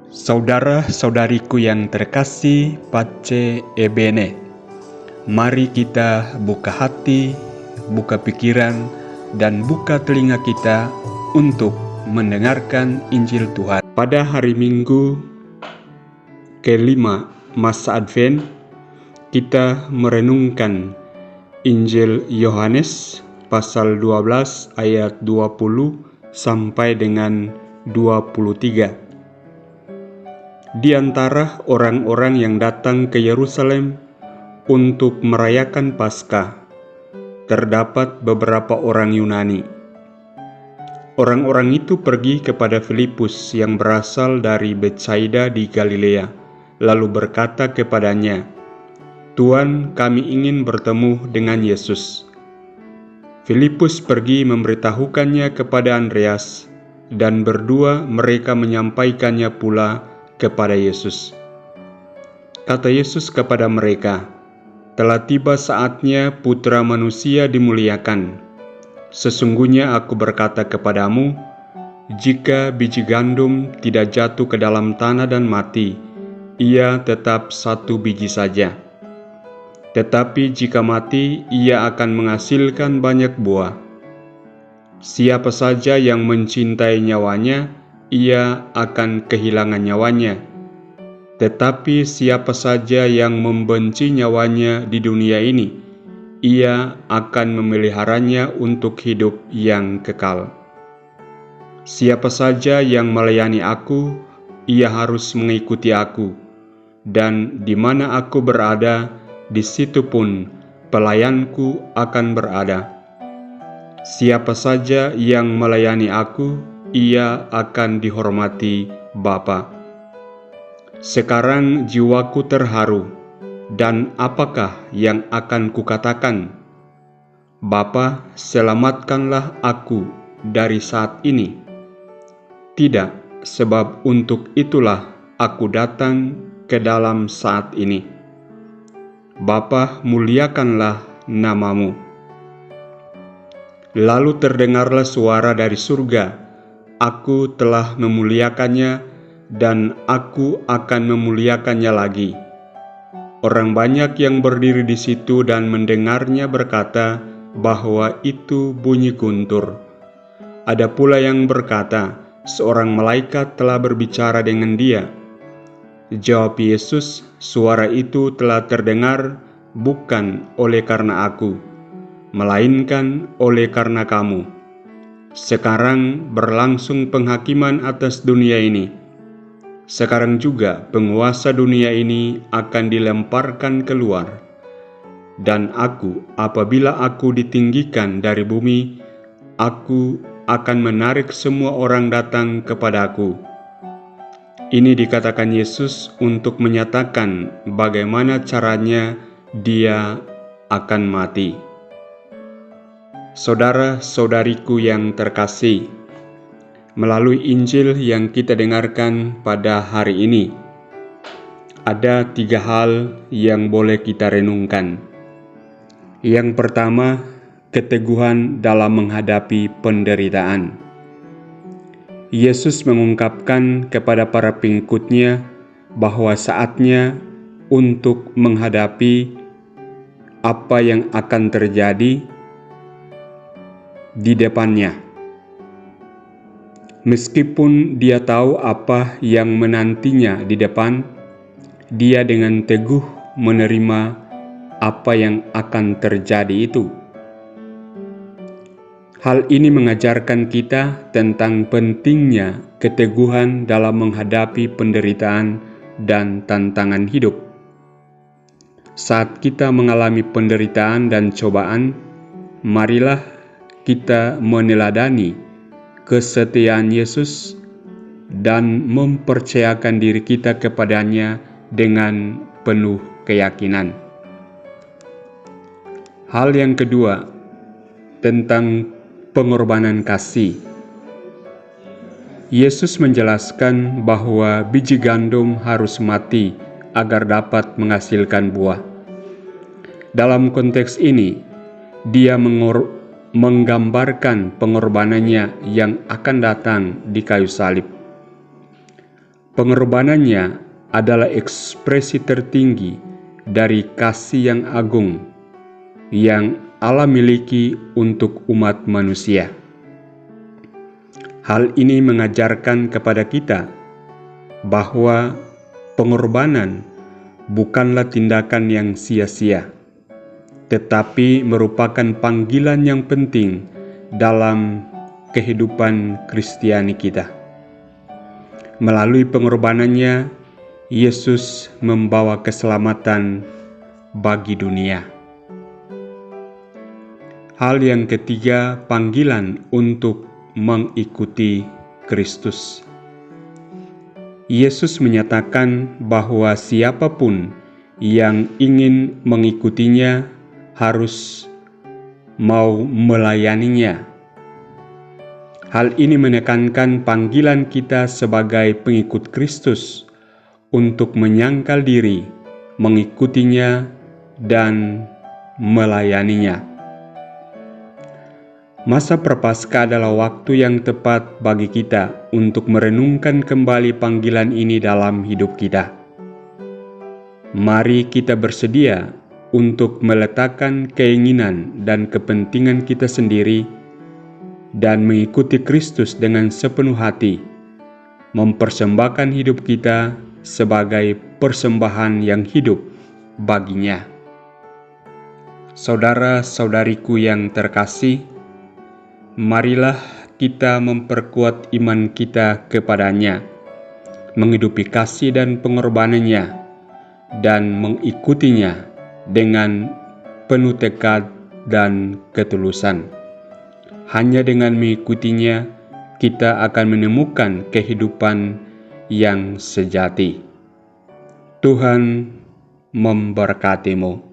Saudara-saudariku yang terkasih, Pace Ebene, mari kita buka hati, buka pikiran, dan buka telinga kita untuk mendengarkan Injil Tuhan. Pada hari Minggu kelima masa Advent, kita merenungkan Injil Yohanes pasal 12 ayat 20 sampai dengan 23. Di antara orang-orang yang datang ke Yerusalem untuk merayakan Paskah, terdapat beberapa orang Yunani. Orang-orang itu pergi kepada Filipus yang berasal dari Betsaida di Galilea, lalu berkata kepadanya, "Tuan, kami ingin bertemu dengan Yesus." Filipus pergi memberitahukannya kepada Andreas, dan berdua mereka menyampaikannya pula kepada Yesus. Kata Yesus kepada mereka, "Telah tiba saatnya Putra Manusia dimuliakan. Sesungguhnya aku berkata kepadamu, jika biji gandum tidak jatuh ke dalam tanah dan mati, ia tetap satu biji saja. Tetapi jika mati, ia akan menghasilkan banyak buah. Siapa saja yang mencintai nyawanya, ia akan kehilangan nyawanya. Tetapi siapa saja yang membenci nyawanya di dunia ini, ia akan memeliharanya untuk hidup yang kekal. Siapa saja yang melayani aku, ia harus mengikuti aku, dan di mana aku berada, di situ pun pelayanku akan berada. Siapa saja yang melayani aku, ia akan dihormati Bapa." Sekarang jiwaku terharu, dan apakah yang akan kukatakan? Bapa, selamatkanlah aku dari saat ini. Tidak, sebab untuk itulah aku datang ke dalam saat ini. Bapa, muliakanlah namamu. Lalu terdengarlah suara dari surga, "Aku telah memuliakannya, dan aku akan memuliakannya lagi." Orang banyak yang berdiri di situ dan mendengarnya berkata bahwa itu bunyi guntur. Ada pula yang berkata, seorang malaikat telah berbicara dengan dia. Jawab Yesus, "Suara itu telah terdengar bukan oleh karena aku, melainkan oleh karena kamu. Sekarang berlangsung penghakiman atas dunia ini. Sekarang juga penguasa dunia ini akan dilemparkan keluar. Dan aku, apabila aku ditinggikan dari bumi, aku akan menarik semua orang datang kepadaku." Ini dikatakan Yesus untuk menyatakan bagaimana caranya dia akan mati. Saudara-saudariku yang terkasih, melalui Injil yang kita dengarkan pada hari ini, ada 3 hal yang boleh kita renungkan. Yang pertama, keteguhan dalam menghadapi penderitaan. Yesus mengungkapkan kepada para pengikutnya bahwa saatnya untuk menghadapi apa yang akan terjadi di depannya. Meskipun dia tahu apa yang menantinya di depan, dia dengan teguh menerima apa yang akan terjadi itu. Hal ini mengajarkan kita tentang pentingnya keteguhan dalam menghadapi penderitaan dan tantangan hidup. Saat kita mengalami penderitaan dan cobaan, marilah kita meneladani kesetiaan Yesus dan mempercayakan diri kita kepadanya dengan penuh keyakinan. Hal yang kedua, tentang pengorbanan kasih. Yesus menjelaskan bahwa biji gandum harus mati agar dapat menghasilkan buah. Dalam konteks ini, dia menggambarkan pengorbanannya yang akan datang di kayu salib. Pengorbanannya adalah ekspresi tertinggi dari kasih yang agung yang Allah miliki untuk umat manusia. Hal ini mengajarkan kepada kita bahwa pengorbanan bukanlah tindakan yang sia-sia, tetapi merupakan panggilan yang penting dalam kehidupan Kristiani kita. Melalui pengorbanannya, Yesus membawa keselamatan bagi dunia. Hal yang ketiga, panggilan untuk mengikuti Kristus. Yesus menyatakan bahwa siapapun yang ingin mengikutinya harus mau melayaninya. Hal ini menekankan panggilan kita sebagai pengikut Kristus untuk menyangkal diri, mengikutinya, dan melayaninya. Masa Prapaskah adalah waktu yang tepat bagi kita untuk merenungkan kembali panggilan ini dalam hidup kita. Mari kita bersedia untuk meletakkan keinginan dan kepentingan kita sendiri dan mengikuti Kristus dengan sepenuh hati, mempersembahkan hidup kita sebagai persembahan yang hidup baginya. Saudara-saudariku yang terkasih, marilah kita memperkuat iman kita kepadanya, menghidupi kasih dan pengorbanannya, dan mengikutinya dengan penuh tekad dan ketulusan. Hanya dengan mengikutinya, kita akan menemukan kehidupan yang sejati. Tuhan memberkatimu.